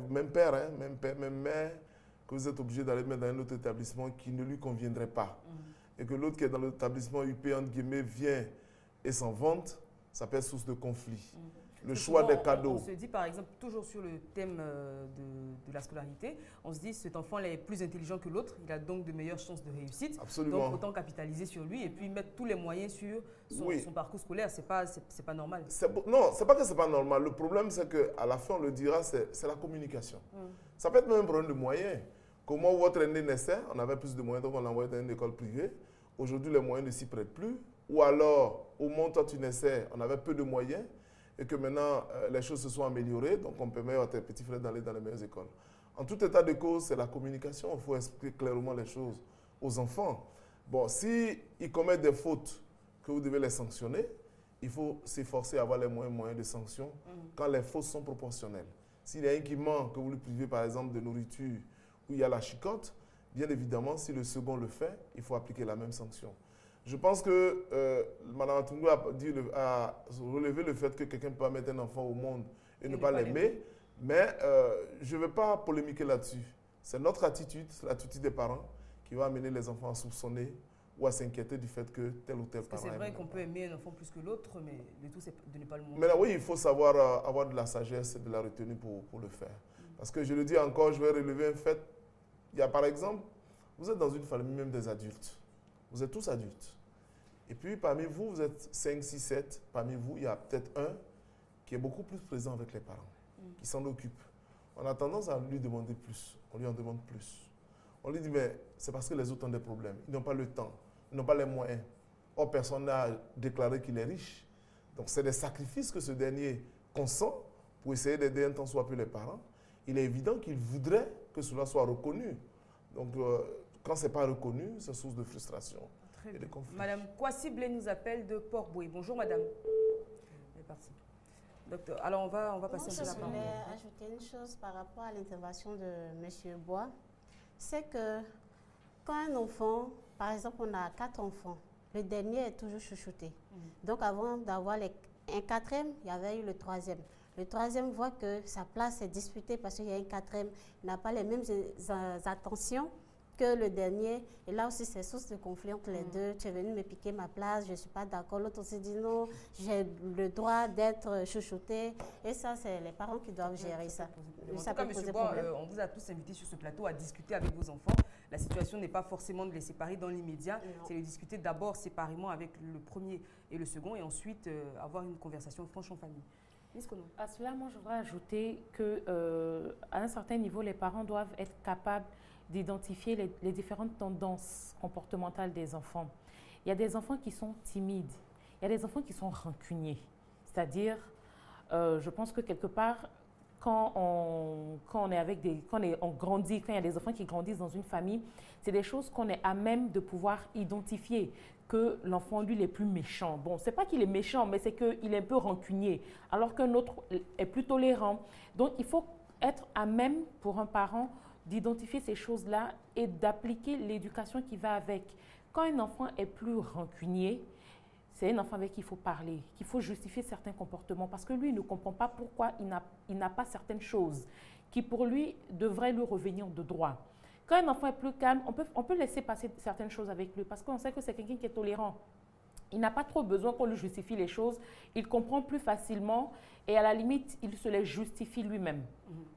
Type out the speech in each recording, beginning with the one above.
Même père, hein, même mère, que vous êtes obligé d'aller mettre dans un autre établissement qui ne lui conviendrait pas. Et que l'autre qui est dans l'établissement UP, entre guillemets, vient et s'en vante, ça peut être source de conflit. Le choix des cadeaux. On se dit, par exemple, toujours sur le thème de la scolarité, on se dit cet enfant est plus intelligent que l'autre, il a donc de meilleures chances de réussite. Absolument. Donc autant capitaliser sur lui et puis mettre tous les moyens sur son parcours scolaire. C'est pas normal. Non, c'est pas que c'est pas normal. Le problème, c'est qu'à la fin, on le dira, c'est la communication. Ça peut être même un problème de moyens. Comment votre aîné naissait, on avait plus de moyens, donc on l'envoyait dans une école privée. Aujourd'hui, les moyens ne s'y prêtent plus. Ou alors, au moment où toi tu naissais, on avait peu de moyens. Et que maintenant, les choses se sont améliorées, donc on permet à tes petits frères d'aller dans les meilleures écoles. En tout état de cause, c'est la communication. Il faut expliquer clairement les choses aux enfants. Bon, s'ils commettent des fautes, que vous devez les sanctionner, il faut s'efforcer à avoir les moyens de sanction quand les fautes sont proportionnelles. S'il y a un qui ment, que vous lui privez par exemple de nourriture, où il y a la chicotte, bien évidemment, si le second le fait, il faut appliquer la même sanction. Je pense que Mme Atungu a relevé le fait que quelqu'un peut pas mettre un enfant au monde et ne pas l'aimer, mais je ne vais pas polémiquer là-dessus. C'est notre attitude, c'est l'attitude des parents qui va amener les enfants à soupçonner ou à s'inquiéter du fait que tel ou tel parent. C'est vrai qu'on peut aimer un enfant plus que l'autre, mais le tout c'est de ne pas le montrer. Mais là, oui, il faut savoir avoir de la sagesse et de la retenue pour le faire. Parce que je le dis encore, je vais relever un fait. Il y a par exemple, vous êtes dans une famille même des adultes. Vous êtes tous adultes. Et puis, parmi vous, vous êtes 5, 6, 7. Parmi vous, il y a peut-être un qui est beaucoup plus présent avec les parents, qui s'en occupe. On a tendance à lui demander plus. On lui en demande plus. On lui dit, mais c'est parce que les autres ont des problèmes. Ils n'ont pas le temps. Ils n'ont pas les moyens. Or, personne n'a déclaré qu'il est riche. Donc, c'est des sacrifices que ce dernier consent pour essayer d'aider un tant soit peu les parents. Il est évident qu'il voudrait que cela soit reconnu. Donc, quand ce n'est pas reconnu, c'est source de frustration et de conflit. Madame Kwasi Blé nous appelle de Port-Boué. Bonjour, madame. Elle est partie. Docteur, alors on va passer un peu la parole. Je voulais ajouter une chose par rapport à l'intervention de M. Bois. C'est que quand un enfant, par exemple, on a 4 enfants, le dernier est toujours chouchouté. Donc, avant d'avoir un quatrième, il y avait eu le troisième. Le troisième voit que sa place est disputée parce qu'il y a un quatrième, il n'a pas les mêmes attentions que le dernier. Et là aussi, c'est source de conflit entre les deux. Tu es venu me piquer ma place, je ne suis pas d'accord. L'autre aussi dit non, j'ai le droit d'être chouchouté. Et ça, c'est les parents qui doivent gérer ça. Ça peut poser problème. On vous a tous invités sur ce plateau à discuter avec vos enfants. La situation n'est pas forcément de les séparer dans l'immédiat. C'est de discuter d'abord séparément avec le premier et le second et ensuite avoir une conversation franche en famille. À cela, moi, je voudrais ajouter qu'à un certain niveau, les parents doivent être capables d'identifier les différentes tendances comportementales des enfants. Il y a des enfants qui sont timides, il y a des enfants qui sont rancuniers. C'est-à-dire, je pense que quelque part, quand on grandit, quand il y a des enfants qui grandissent dans une famille, c'est des choses qu'on est à même de pouvoir identifier. Que l'enfant, lui, il est plus méchant. Bon, c'est pas qu'il est méchant, mais c'est qu'il est un peu rancunier, alors qu'un autre est plus tolérant. Donc, il faut être à même, pour un parent, d'identifier ces choses-là et d'appliquer l'éducation qui va avec. Quand un enfant est plus rancunier, c'est un enfant avec qui il faut parler, qu'il faut justifier certains comportements parce que lui, il ne comprend pas pourquoi il n'a pas certaines choses qui, pour lui, devraient lui revenir de droit. Quand un enfant est plus calme, on peut laisser passer certaines choses avec lui parce qu'on sait que c'est quelqu'un qui est tolérant. Il n'a pas trop besoin qu'on lui justifie les choses. Il comprend plus facilement et à la limite, il se les justifie lui-même.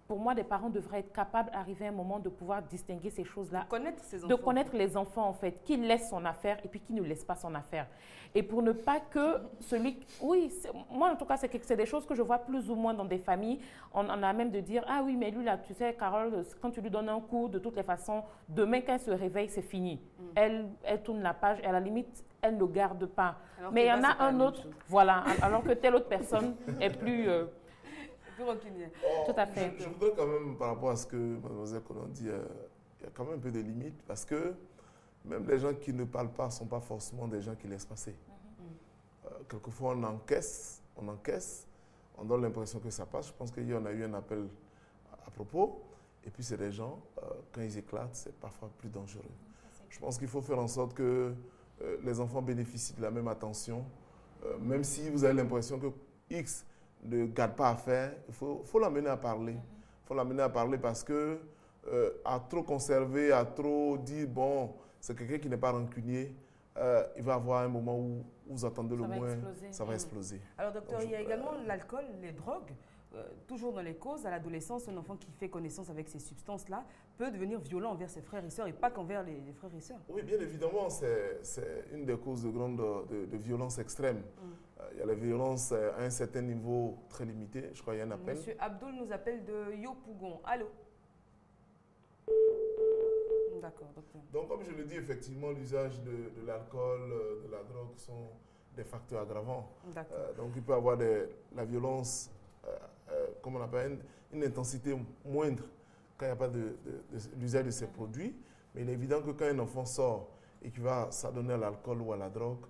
Pour moi, des parents devraient être capables, arriver à un moment, de pouvoir distinguer ces choses-là. De connaître les enfants, en fait, qui laisse son affaire et puis qui ne laisse pas son affaire. Et pour ne pas que celui... Oui, moi, en tout cas, c'est des choses que je vois plus ou moins dans des familles. On a même de dire, ah oui, mais lui, là, tu sais, Carole, quand tu lui donnes un coup, de toutes les façons, demain, quand elle se réveille, c'est fini. Elle tourne la page et à la limite, elle ne garde pas. Alors mais il y en a un autre, voilà, alors que telle autre personne est plus... Tout à fait. Je voudrais quand même, par rapport à ce que Mlle Conan dit, il y a quand même un peu de limites parce que même les gens qui ne parlent pas ne sont pas forcément des gens qui laissent passer. Quelquefois, on encaisse, on donne l'impression que ça passe. Je pense qu'hier, on a eu un appel à propos. Et puis, c'est des gens, quand ils éclatent, c'est parfois plus dangereux. Je pense qu'il faut faire en sorte que les enfants bénéficient de la même attention. Même si vous avez l'impression que X ne garde pas à faire, il faut l'amener à parler. faut l'amener à parler parce que à trop conserver, à trop dire, bon, c'est quelqu'un qui n'est pas rancunier, il va avoir un moment où vous attendez le moins, ça va exploser. Alors, docteur, il y a également l'alcool, les drogues. Toujours dans les causes, à l'adolescence, un enfant qui fait connaissance avec ces substances-là peut devenir violent envers ses frères et sœurs et pas qu'envers les frères et sœurs. Oui, bien évidemment, c'est une des causes de violence extrême. Il y a la violence à un certain niveau très limité. Je crois qu'il y a un appel. Monsieur Abdoul nous appelle de Yopougon. Allô? D'accord, docteur. Donc, comme je le dis, effectivement, l'usage de l'alcool, de la drogue sont des facteurs aggravants. Donc, il peut y avoir la violence, comme on appelle, une intensité moindre quand il n'y a pas l'usage de ces produits. Mais il est évident que quand un enfant sort et qu'il va s'adonner à l'alcool ou à la drogue,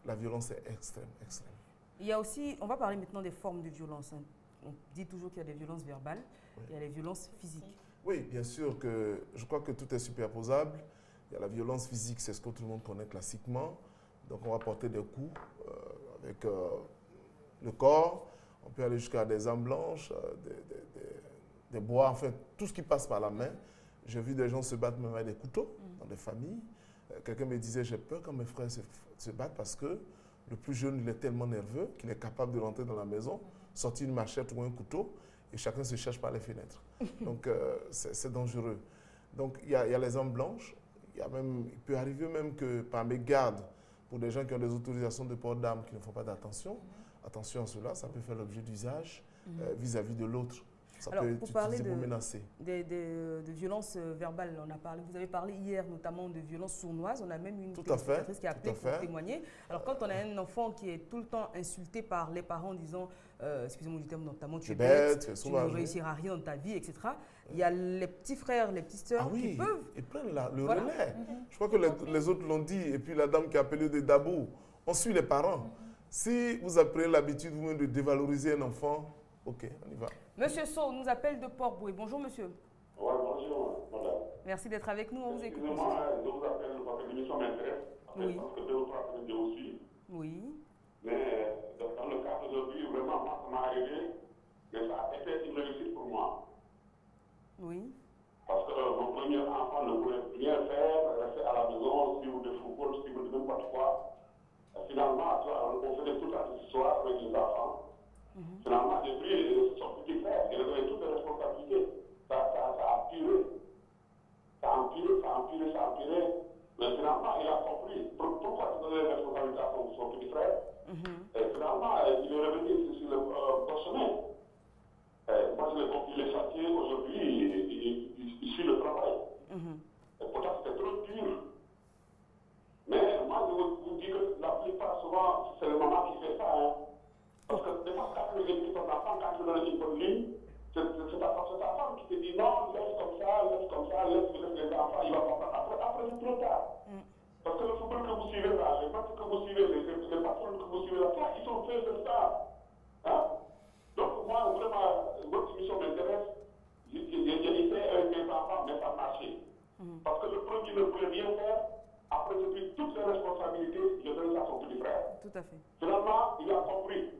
la violence est extrême, extrême. Il y a aussi, on va parler maintenant des formes de violence. On dit toujours qu'il y a des violences verbales, il y a les violences physiques. Oui, bien sûr que je crois que tout est superposable. Il y a la violence physique, c'est ce que tout le monde connaît classiquement. Donc on va porter des coups avec le corps. On peut aller jusqu'à des armes blanches, des bois, enfin tout ce qui passe par la main. J'ai vu des gens se battre même avec des couteaux dans des familles. Quelqu'un me disait, j'ai peur quand mes frères se battent parce que le plus jeune, il est tellement nerveux qu'il est capable de rentrer dans la maison, sortir une machette ou un couteau et chacun se cherche par les fenêtres. Donc c'est dangereux. Donc il y a les armes blanches. Il peut arriver même que par mégarde, pour des gens qui ont des autorisations de port d'armes qui ne font pas d'attention, attention à cela, ça peut faire l'objet d'usage vis-à-vis de l'autre. Ça peut être utilisé pour menacer. De violences verbales, vous avez parlé hier notamment de violences sournoises. On a même une téléspectatrice qui a appelé pour témoigner. Alors quand on a un enfant qui est tout le temps insulté par les parents en disant, excusez-moi du terme, notamment tu es bête, tu ne réussiras rien dans ta vie, etc. Il y a les petits frères, les petites sœurs qui peuvent... et prennent le relais. Je crois que les autres l'ont dit. Et puis la dame qui a appelé de Dabou, on suit les parents. Si vous apprenez l'habitude vous-même de dévaloriser un enfant, ok, on y va. Monsieur Sow nous appelle de Port-Boué. Bonjour, monsieur. Oui, bonjour, madame. Merci d'être avec nous. On vous écoute. Excusez-moi, je vous appelle parce que l'émission m'intéresse. Oui. Parce que 2 ou 3 semaines aussi. Oui. Mais dans le cas d'aujourd'hui, vraiment, moi, ça m'a arrivé. Mais ça a été une réussite pour moi. Oui. Parce que mon premier enfant ne voulait rien faire, rester à la maison, suivre du football, suivre de n'importe quoi. Et finalement, on faisait toute la histoire avec les enfants. Finalement, j'ai pris son petit frère, il a donné toutes les responsabilités. Ça a empiré. Ça a empiré. Mais finalement, il a compris pourquoi il donnait les responsabilités à son petit frère. Et finalement, il est revenu sur le bon chemin. Moi, je l'ai confié les chantiers aujourd'hui, il suit le travail. Et pourtant, c'était trop dur. Mais moi, je vous dis que la plupart, souvent, c'est le maman qui fait ça. Hein. Parce que des fois, quand tu éduques ton enfant, quand tu donnes une bonne ligne, c'est ta femme qui te dit non, laisse comme ça, laisse les enfants, il va comprendre. Après c'est trop tard. Parce que le football que vous suivez là, les matchs que vous suivez, les patrons que vous suivez là, ils sont faits de ça. Hein? Donc, moi, vraiment, votre émission m'intéresse. J'ai essayé avec mes enfants, mais ça a marché. Parce que le premier ne voulait rien faire. Après, j'ai pris toutes les responsabilités, je donne ça à son petit frère. Tout à fait. Finalement, il a compris.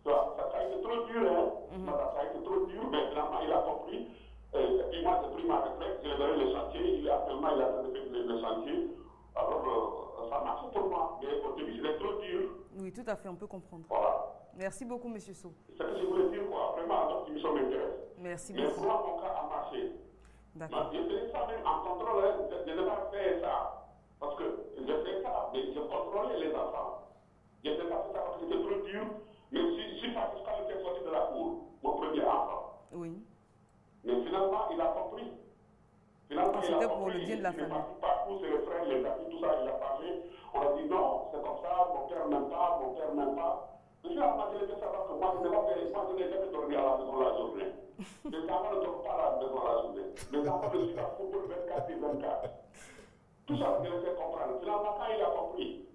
Ça a été trop dur, hein? Ça a été trop dur, mais finalement, il a compris. Et puis moi, j'ai pris ma retraite, j'ai donné le chantier, actuellement, il a donné le chantier. Alors, ça marche pour moi, mais au début, c'était trop dur. Oui, tout à fait, on peut comprendre. Voilà. Merci beaucoup, monsieur Sow. C'est ce que je voulais dire, quoi. Vraiment, notre émission m'intéresse. Merci beaucoup. Mais pour moi, mon cas a marché. D'accord. J'ai fait ça même en contrôle, je n'ai pas fait ça. Parce que j'ai fait ça, mais j'ai contrôlé les enfants. J'ai fait ça parce que c'était trop dur. Mais je suis pas jusqu'à le faire sortir de la cour, mon premier enfant. Oui. Mais finalement, il a compris. Finalement, c'était pour le bien de la famille. Il est parti partout, c'est le frère, les amis, tout ça, il a parlé. On a dit non, c'est comme ça, mon père n'aime pas, Mais finalement, je l'ai fait savoir que moi, je n'ai jamais dormi à la maison la journée. Mes enfants ne dorment pas à la maison la journée. Mes enfants ne suivent pas football 24 et 24. Tout ça, je l'ai fait comprendre. Finalement, quand il a compris,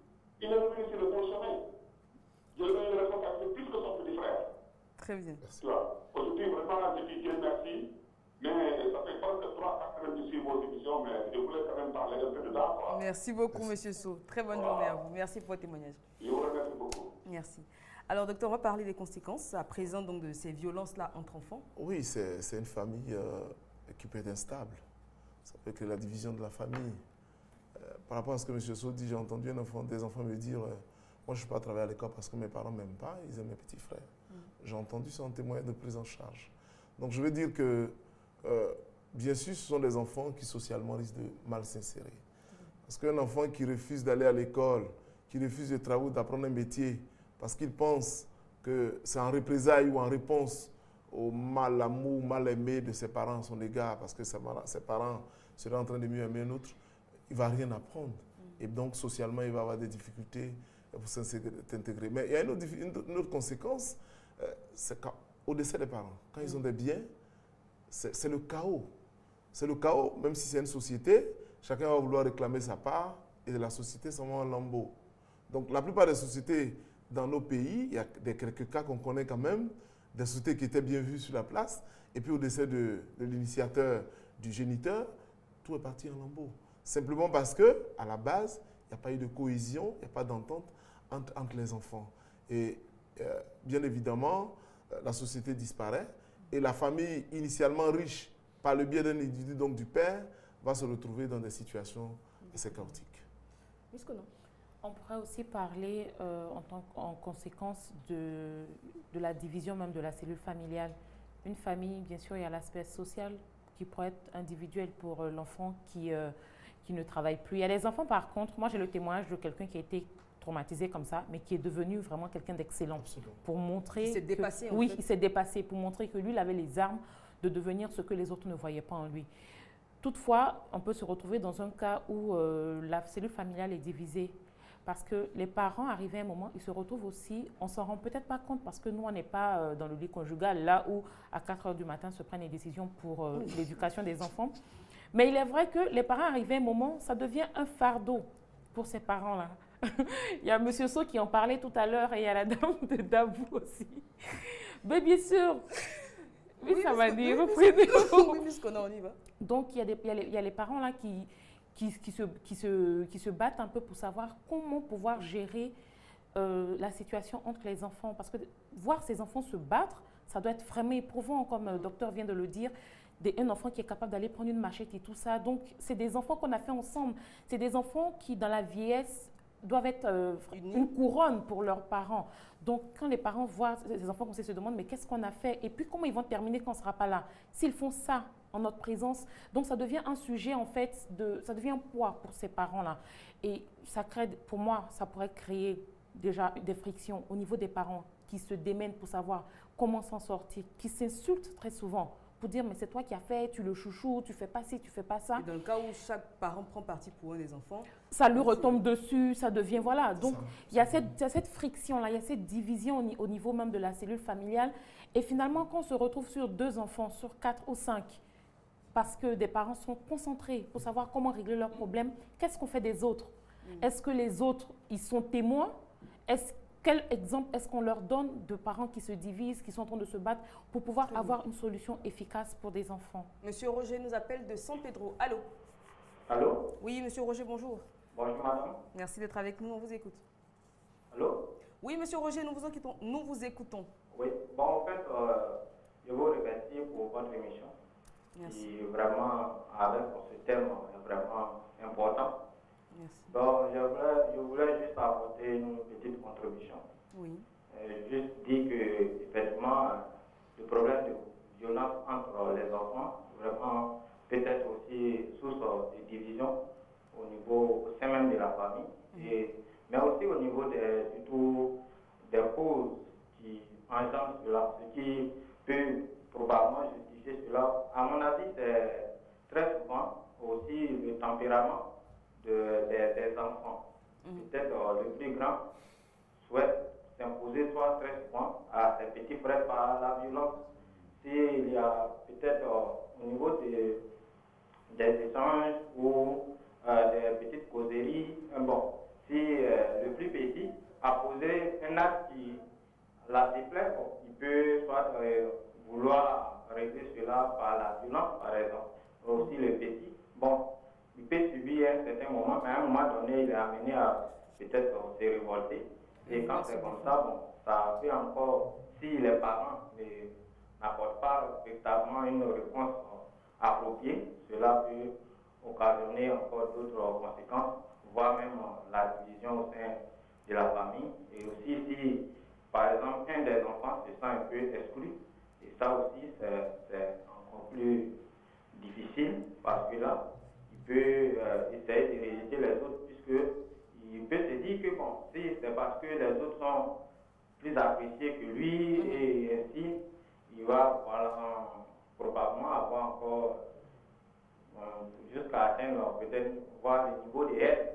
il est revenu sur le bon chemin. Je lui ai responsabilité plus que son petit frère. Très bien. Aujourd'hui, vraiment, je dis Dieu merci. Mais ça fait presque 3-4 semaines que je suis vos émissions, mais je voulais quand même parler un peu dedans. Quoi. Merci beaucoup, monsieur Sow. Très bonne journée à vous. Merci pour votre témoignage. Je vous remercie beaucoup. Merci. Alors, docteur, on va parler des conséquences à présent donc, de ces violences-là entre enfants. Oui, c'est une famille qui peut être instable. Ça peut être la division de la famille. Par rapport à ce que M. Sow dit, j'ai entendu des enfants me dire moi, je ne suis pas travailler à l'école parce que mes parents ne m'aiment pas, ils aiment mes petits frères. J'ai entendu ça en témoignage de prise en charge. Donc, je veux dire que, bien sûr, ce sont des enfants qui socialement risquent de mal s'insérer. Parce qu'un enfant qui refuse d'aller à l'école, qui refuse de travailler, d'apprendre un métier, parce qu'il pense que c'est en représailles ou en réponse au mal amour, mal aimé de ses parents à son égard, parce que ses parents seraient en train de mieux aimer un autre, il ne va rien apprendre. Et donc, socialement, il va avoir des difficultés pour s'intégrer. Mais il y a une autre conséquence, c'est qu'au décès des parents, quand ils ont des biens, c'est le chaos. C'est le chaos, même si c'est une société, chacun va vouloir réclamer sa part et la société s'en va en lambeaux. Donc, la plupart des sociétés dans nos pays, il y a quelques cas qu'on connaît quand même, des sociétés qui étaient bien vues sur la place, et puis au décès de l'initiateur, du géniteur, tout est parti en lambeaux. Simplement parce qu'à la base, il n'y a pas eu de cohésion, il n'y a pas d'entente entre les enfants. Et bien évidemment, la société disparaît, et la famille initialement riche, par le biais d'un individu, donc du père, va se retrouver dans des situations assez chaotiques. Puisque non. On pourrait aussi parler en conséquence de la division même de la cellule familiale. Une famille, bien sûr, il y a l'aspect social qui pourrait être individuel pour l'enfant qui ne travaille plus. Il y a des enfants, par contre, moi j'ai le témoignage de quelqu'un qui a été traumatisé comme ça, mais qui est devenu vraiment quelqu'un d'excellent. Pour montrer... Il s'est dépassé, oui, il s'est dépassé pour montrer que lui, il avait les armes de devenir ce que les autres ne voyaient pas en lui. Toutefois, on peut se retrouver dans un cas où la cellule familiale est divisée. Parce que les parents, arrivés à un moment, ils se retrouvent aussi, on ne s'en rend peut-être pas compte parce que nous, on n'est pas dans le lit conjugal, là où à 4 heures du matin se prennent les décisions pour l'éducation des enfants. Mais il est vrai que les parents, arrivés à un moment, ça devient un fardeau pour ces parents-là. Il y a M. Sow qui en parlait tout à l'heure et il y a la dame de Dabou aussi. Mais bien sûr, oui, ça va dire, reprenez-vous. Oui, puisqu'on on y va. Donc, il y a les parents là qui se battent un peu pour savoir comment pouvoir gérer la situation entre les enfants. Parce que voir ces enfants se battre, ça doit être vraiment éprouvant, comme le docteur vient de le dire. Un enfant qui est capable d'aller prendre une machette et tout ça. Donc, c'est des enfants qu'on a fait ensemble. C'est des enfants qui, dans la vieillesse, doivent être une couronne pour leurs parents. Donc, quand les parents voient les enfants comme ça, ils se demandent, mais qu'est-ce qu'on a fait? Et puis, comment ils vont terminer quand on ne sera pas là? S'ils font ça en notre présence, donc ça devient un sujet, en fait, ça devient un poids pour ces parents-là. Et ça crée, pour moi, ça pourrait créer déjà des frictions au niveau des parents qui se démènent pour savoir comment s'en sortir, qui s'insultent très souvent pour dire, mais c'est toi qui as fait, tu le chouchou, tu fais pas ci, tu fais pas ça. Et dans le cas où chaque parent prend parti pour un des enfants, ça lui retombe dessus, ça devient, voilà. Donc, il y a cette friction-là, il y a cette division au niveau même de la cellule familiale. Et finalement, quand on se retrouve sur 2 enfants, sur 4 ou 5, parce que des parents sont concentrés pour savoir comment régler leurs problèmes, qu'est-ce qu'on fait des autres? Est-ce que les autres, ils sont témoins? Quel exemple est-ce qu'on leur donne de parents qui se divisent, qui sont en train de se battre pour pouvoir avoir une solution efficace pour des enfants? Monsieur Roger nous appelle de San Pedro. Allô? Allô? Oui, monsieur Roger, bonjour. Bonjour, madame. Merci d'être avec nous, on vous écoute. Allô? Oui, monsieur Roger, nous vous écoutons. Oui, bon, en fait, je vous remercie pour votre émission. Merci. Qui vraiment, avec ce thème, est vraiment important. Merci. Donc, je voulais juste apporter une petite contribution. Oui. Juste dire que, effectivement, le problème de violence entre les enfants, vraiment, peut-être aussi source de division au sein même de la famille, mais aussi au niveau surtout des causes qui engendrent cela, ce qui peut probablement justifier cela. À mon avis, c'est très souvent aussi le tempérament des enfants. Peut-être le plus grand souhaite s'imposer soit très souvent à ses petits frères par la violence. S'il y a peut-être au niveau des échanges ou des petites causeries, bon, si le plus petit a posé un acte qui la déplaît, bon, il peut soit vouloir régler cela par la violence, par exemple. Aussi le petit, bon, il peut subir à un certain moment, mais à un moment donné, il est amené à peut-être se révolter. Et quand c'est comme ça, bon, ça peut encore, si les parents n'apportent pas véritablement une réponse appropriée, cela peut occasionner encore d'autres conséquences, voire même la division au sein de la famille. Et aussi si, par exemple, un des enfants se sent un peu exclu, et ça aussi c'est encore plus difficile parce que là, il peut essayer de rejeter les autres puisqu'il peut se dire que bon, si c'est parce que les autres sont plus appréciés que lui et ainsi, il va probablement avoir encore jusqu'à atteindre peut-être voir le niveau de haine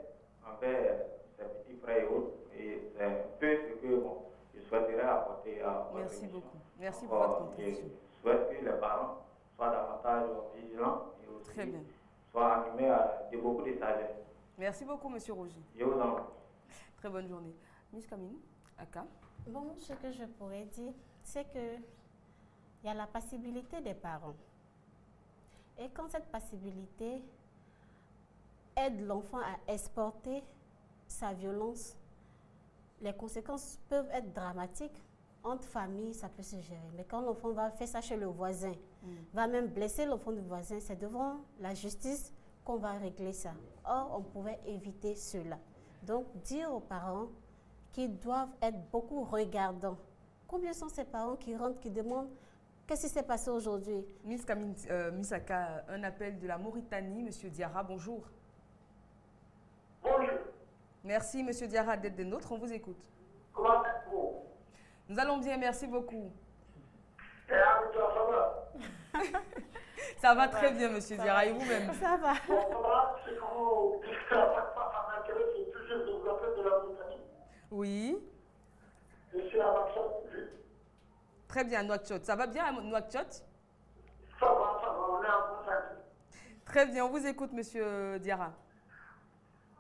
envers ses petits frères et autres. Et c'est un peu ce que je souhaiterais apporter à votre Merci émission. beaucoup. Merci pour votre contribution. Je souhaite que les parents soient davantage vigilants et aussi Très bien. soient animés de beaucoup de sagesse. Merci beaucoup, Monsieur Roger. Je vous en prie. Très bonne journée. Miss Camille, Aka. Bon, ce que je pourrais dire, c'est que il y a la passibilité des parents. Et quand cette passibilité aide l'enfant à exporter sa violence, les conséquences peuvent être dramatiques. Entre familles, ça peut se gérer. Mais quand l'enfant va faire ça chez le voisin, va même blesser l'enfant du voisin, c'est devant la justice qu'on va régler ça. Or, on pouvait éviter cela. Donc, dire aux parents qu'ils doivent être beaucoup regardants. Combien sont ces parents qui rentrent, qui demandent qu'est-ce qui s'est passé aujourd'hui? Miss Camille, Miss Aka, un appel de la Mauritanie. Monsieur Diarra, bonjour. Bonjour. Merci, Monsieur Diarra, d'être des nôtres. On vous écoute. Comment êtes-vous? Nous allons bien, merci beaucoup. Et avec toi, ça va? Ça va très bien, Monsieur Diarra, et vous-même? Ça va. Bon, voilà, c'est que vous discutez à chaque fois, ça m'intéresse, c'est toujours de vous appeler de la Mauritanie. Oui. Je suis à Nouakchott. Très bien, Nouakchott. Ça va bien à Nouakchott? Ça va, on est en contact. Très bien, on vous écoute, Monsieur Diarra.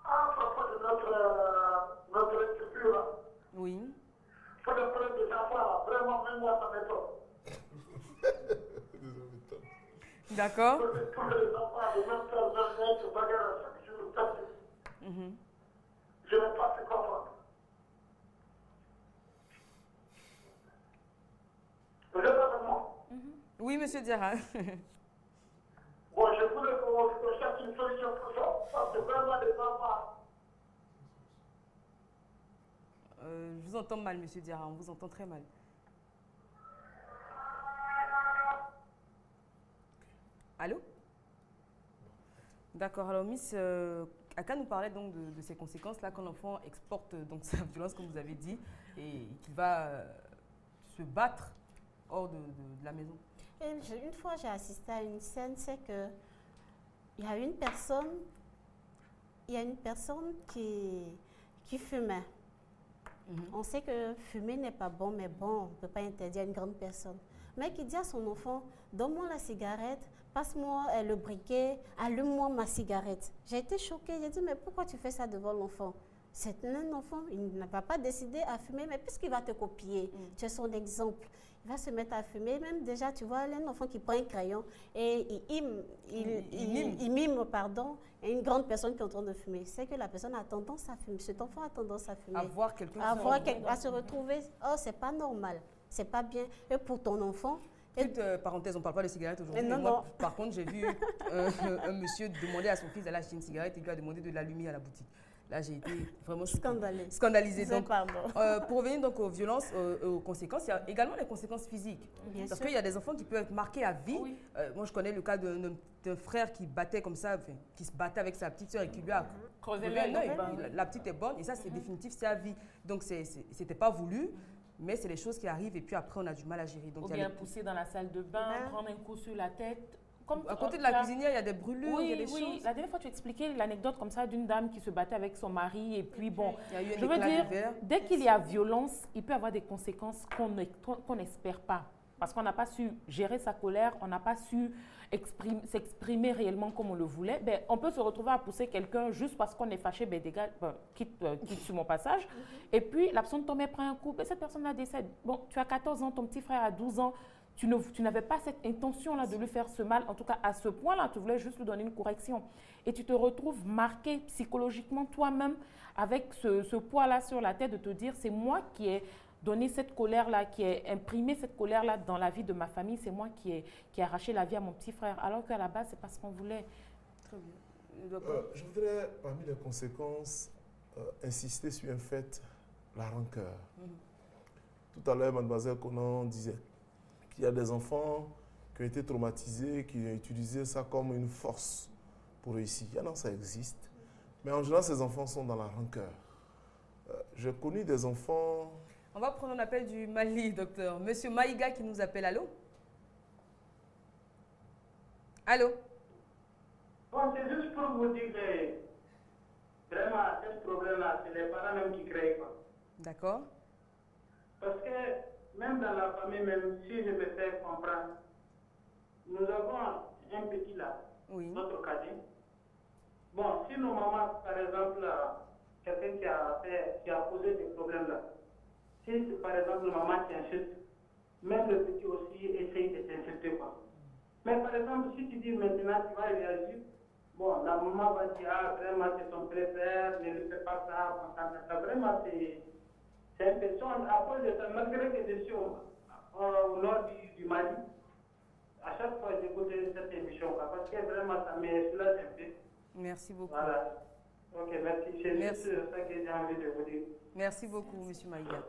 À propos de notre structure, là, Oui. pour le problème des enfants, là, vraiment, même moi, ça m'étonne. D'accord. Pour les enfants de 20 heures, 20 se bagarrent chaque jour, chaque jour. Je n'ai pas se comprendre. Vous êtes avec moi? Oui, Monsieur Diarra. Bon, je voulais qu'on cherche une solution pour ça, parce que vraiment, les enfants. Je vous entends mal, Monsieur Diarra, on vous entend très mal. Allô? D'accord, alors Miss Aka nous parlait donc de ces conséquences-là quand l'enfant exporte donc sa violence, comme vous avez dit, et qu'il va se battre hors de la maison. Et une fois, j'ai assisté à une scène, c'est que il y a une personne qui fumait. On sait que fumer n'est pas bon, mais bon, on ne peut pas interdire à une grande personne. Mais qui dit à son enfant, donne-moi la cigarette, passe-moi le briquet, allume-moi ma cigarette. J'ai été choquée, j'ai dit, mais pourquoi tu fais ça devant l'enfant? C'est un enfant, il ne va pas décider à fumer, mais puisqu'il va te copier, tu es son exemple. Il va se mettre à fumer, même déjà, tu vois, un enfant qui prend un crayon et il mime, pardon, une grande personne qui est en train de fumer. C'est que la personne a tendance à fumer, cet enfant a tendance à fumer. À voir quelqu'un à se retrouver, oh, c'est pas normal, c'est pas bien. Et pour ton enfant... Petite parenthèse, on ne parle pas de cigarette aujourd'hui. Non. Par contre, j'ai vu un monsieur demander à son fils d'aller acheter une cigarette et lui a demandé de l'allumer à la boutique. Là, j'ai été vraiment scandalisée. Donc, pour revenir donc aux violences, aux conséquences, il y a également les conséquences physiques. Parce qu'il y a des enfants qui peuvent être marqués à vie. Oui. Moi, je connais le cas d'un frère qui battait comme ça, qui se battait avec sa petite soeur et qui lui a crevé un œil. La petite est bonne et ça, c'est définitif, c'est à vie. Donc, c'était pas voulu. Mais c'est les choses qui arrivent et puis après, on a du mal à gérer. Donc, ou bien pousser dans la salle de bain, prendre un coup sur la tête. Comme à côté de la cuisinière, il y a des brûlures, il y a des choses. La dernière fois, tu expliquais l'anecdote comme ça d'une dame qui se battait avec son mari et puis bon, il y a eu je veux dire, dès qu'il y a violence, il peut y avoir des conséquences qu'on n'espère pas. Parce qu'on n'a pas su gérer sa colère, on n'a pas su s'exprimer réellement comme on le voulait. Ben, on peut se retrouver à pousser quelqu'un juste parce qu'on est fâché, ben, quitte sur mon passage. Et puis, la personne tombe et prend un coup, ben, cette personne-là décède. Bon, tu as 14 ans, ton petit frère a 12 ans, tu n'avais pas cette intention-là de lui faire ce mal. En tout cas, à ce point-là, tu voulais juste lui donner une correction. Et tu te retrouves marqué psychologiquement toi-même avec ce poids-là sur la tête de te dire, c'est moi qui ai donné cette colère-là, qui ai imprimé cette colère-là dans la vie de ma famille. C'est moi qui ai arraché la vie à mon petit frère, alors qu'à la base, c'est parce qu'on voulait. Très bien. Je voudrais, parmi les conséquences, insister sur un fait, la rancœur. Tout à l'heure, mademoiselle Conan disait qu'il y a des enfants qui ont été traumatisés, qui ont utilisé ça comme une force pour réussir. Il y en a, ça existe. Mais en général, ces enfants sont dans la rancœur. J'ai connu des enfants... On va prendre un appel du Mali, docteur. Monsieur Maïga qui nous appelle. Allô? Allô? Bon, c'est juste pour vous dire que vraiment, ce problème-là, c'est les parents même qui créent. D'accord. Parce que même dans la famille, même si je me fais comprendre, nous avons un petit là, notre cadet. Bon, si nos mamans, par exemple, quelqu'un qui a posé des problèmes là, si par exemple maman t'insulte, même le petit aussi essaye de t'insulter. Mais par exemple, si tu dis maintenant tu vas réagir, bon, la maman va dire, ah vraiment c'est ton préfère, ne lui fais pas ça, vraiment c'est un peu son. À cause de ça, malgré que je suis au nord du Mali, à chaque fois j'écoute cette émission, parce que vraiment ça me soulage un peu. Merci beaucoup. Voilà. Ok, merci. C'est juste ça que j'ai envie de vous dire. Merci beaucoup, M. Maïga.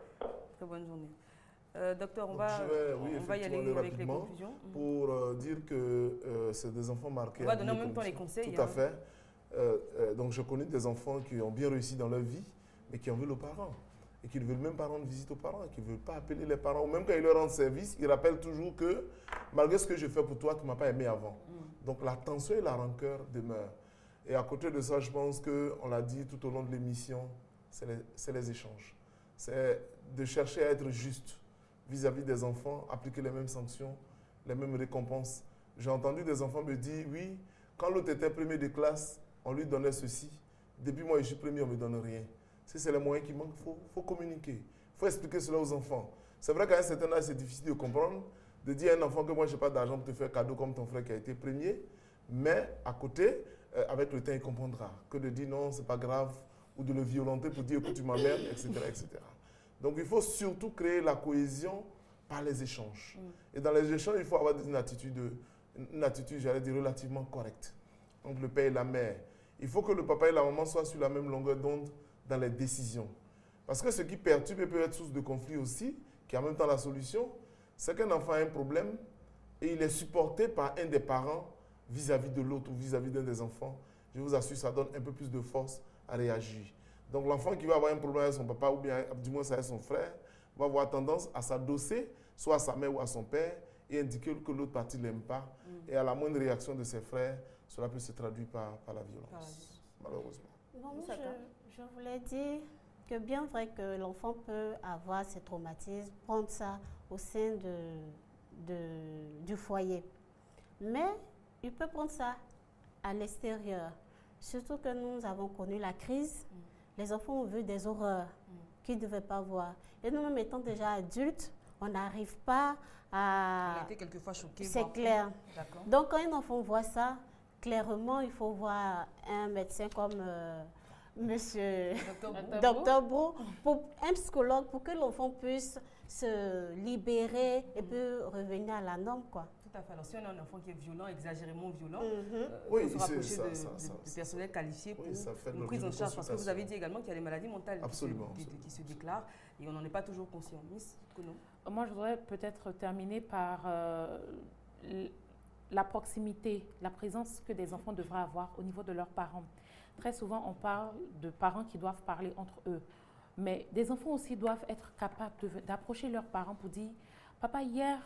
Très bonne journée. Docteur, on va y aller avec les conclusions. Pour dire que c'est des enfants marqués. On va donner en même temps les conseils. Tout à fait. Donc, je connais des enfants qui ont bien réussi dans leur vie, mais qui en veulent aux parents. Et qui ne veulent même pas rendre visite aux parents, qui ne veulent pas appeler les parents. Ou même quand ils leur rendent service, ils rappellent toujours que, malgré ce que je fais pour toi, tu ne m'as pas aimé avant. Donc, la tension et la rancœur demeurent. Et à côté de ça, je pense qu'on l'a dit tout au long de l'émission, c'est les échanges. C'est de chercher à être juste vis-à-vis des enfants, appliquer les mêmes sanctions, les mêmes récompenses. J'ai entendu des enfants me dire, oui, quand l'autre était premier de classe, on lui donnait ceci. Depuis moi, je suis premier, on ne me donne rien. Si c'est les moyens qui manquent, il faut communiquer. Il faut expliquer cela aux enfants. C'est vrai qu'à un certain âge, c'est difficile de comprendre, de dire à un enfant que moi, je n'ai pas d'argent pour te faire cadeau comme ton frère qui a été premier. Mais à côté, avec le temps, il comprendra. Que de dire non, c'est pas grave, ou de le violenter pour dire écoute, tu m'emmerdes, etc., etc. Donc il faut surtout créer la cohésion par les échanges. Et dans les échanges, il faut avoir une attitude, j'allais dire, relativement correcte. Donc le père et la mère. Il faut que le papa et la maman soient sur la même longueur d'onde dans les décisions. Parce que ce qui perturbe et peut être source de conflit aussi, qui est en même temps la solution, c'est qu'un enfant a un problème et il est supporté par un des parents vis-à-vis de l'autre ou vis-à-vis d'un des enfants. Je vous assure, ça donne un peu plus de force à réagir. Donc l'enfant qui va avoir un problème avec son papa ou bien du moins avec son frère va avoir tendance à s'adosser soit à sa mère ou à son père et indiquer que l'autre partie ne l'aime pas. Et à la moindre réaction de ses frères, cela peut se traduire par la violence, malheureusement. Bon, je voulais dire que bien vrai que l'enfant peut avoir ces traumatismes, prendre ça au sein du foyer. Mais il peut prendre ça à l'extérieur. Surtout que nous avons connu la crise. Les enfants ont vu des horreurs qu'ils ne devaient pas voir. Et nous-mêmes étant déjà adultes, on n'arrive pas à... On a été quelquefois choqués. C'est clair. Donc quand un enfant voit ça, clairement, il faut voir un médecin comme Monsieur Dr Brou, un psychologue, pour que l'enfant puisse se libérer et peut revenir à la norme, quoi. Tout à fait. Alors, si on a un enfant qui est violent, exagérément violent, oui, il faut se rapprocher de personnel qualifié pour une prise en charge. Parce que vous avez dit également qu'il y a des maladies mentales qui se déclarent et on n'en est pas toujours conscient. Miss Kono. Moi, je voudrais peut-être terminer par la proximité, la présence que des enfants devraient avoir au niveau de leurs parents. Très souvent, on parle de parents qui doivent parler entre eux. Mais des enfants aussi doivent être capables d'approcher leurs parents pour dire « Papa, hier,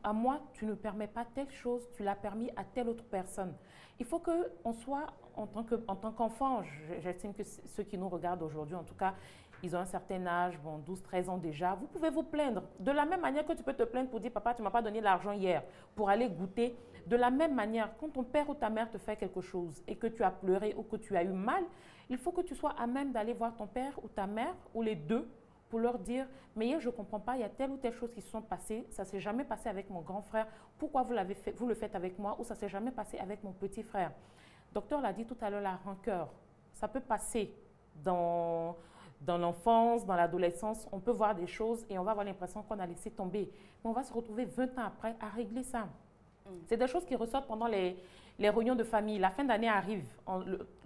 à moi, tu ne permets pas telle chose, tu l'as permis à telle autre personne. » Il faut qu'on soit, en tant qu'enfant, j'estime que ceux qui nous regardent aujourd'hui, en tout cas, ils ont un certain âge, bon, 12, 13 ans déjà, vous pouvez vous plaindre. De la même manière que tu peux te plaindre pour dire « Papa, tu ne m'as pas donné l'argent hier pour aller goûter. » De la même manière, quand ton père ou ta mère te fait quelque chose et que tu as pleuré ou que tu as eu mal, il faut que tu sois à même d'aller voir ton père ou ta mère, ou les deux, pour leur dire « Mais hier, je ne comprends pas, il y a telle ou telle chose qui se sont passées, ça ne s'est jamais passé avec mon grand frère, pourquoi vous le faites avec moi, ou ça ne s'est jamais passé avec mon petit frère. » Docteur l'a dit tout à l'heure, la rancœur, ça peut passer dans Dans l'enfance, dans l'adolescence, on peut voir des choses et on va avoir l'impression qu'on a laissé tomber. Mais on va se retrouver 20 ans après à régler ça. C'est des choses qui ressortent pendant les réunions de famille. La fin d'année arrive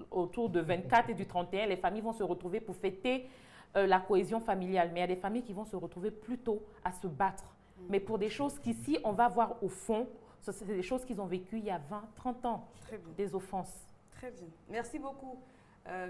autour de 24 et du 31. Les familles vont se retrouver pour fêter la cohésion familiale. Mais il y a des familles qui vont se retrouver plutôt à se battre. Mais pour des choses qu'ici, on va voir au fond, c'est des choses qu'ils ont vécues il y a 20, 30 ans. Très bien. Des offenses. Très bien. Merci beaucoup.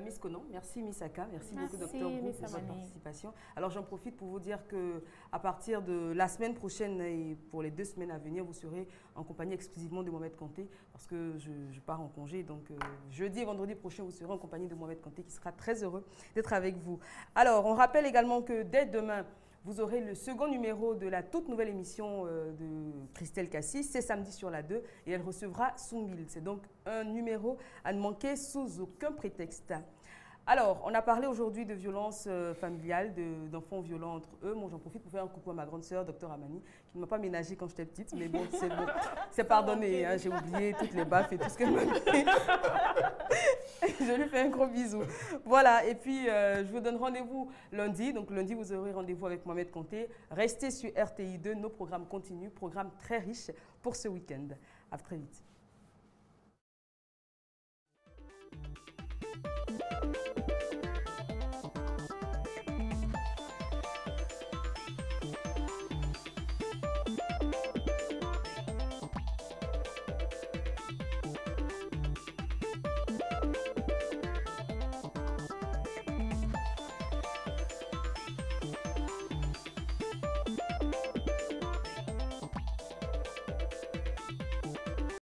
Miss Konon, merci Miss Aka, merci beaucoup Docteur Gou pour votre participation. Alors j'en profite pour vous dire qu'à partir de la semaine prochaine et pour les 2 semaines à venir, vous serez en compagnie exclusivement de Mohamed Kanté parce que je pars en congé. Donc jeudi et vendredi prochain, vous serez en compagnie de Mohamed Kanté qui sera très heureux d'être avec vous. Alors on rappelle également que dès demain, vous aurez le second numéro de la toute nouvelle émission de Christelle Cassis. C'est samedi sur la 2 et elle recevra Soumbil. C'est donc un numéro à ne manquer sous aucun prétexte. Alors, on a parlé aujourd'hui de violences familiales, d'enfants violents entre eux. Moi, j'en profite pour faire un coucou à ma grande sœur, Dr Amani, qui ne m'a pas ménagée quand j'étais petite. Mais bon, c'est bon. C'est pardonné. Hein, j'ai oublié toutes les baffes et tout ce qu'elle m'a fait. Je lui fais un gros bisou. Voilà, et puis je vous donne rendez-vous lundi. Donc lundi, vous aurez rendez-vous avec Mohamed Kanté. Restez sur RTI2, nos programmes continuent, programmes très riches pour ce week-end. À très vite.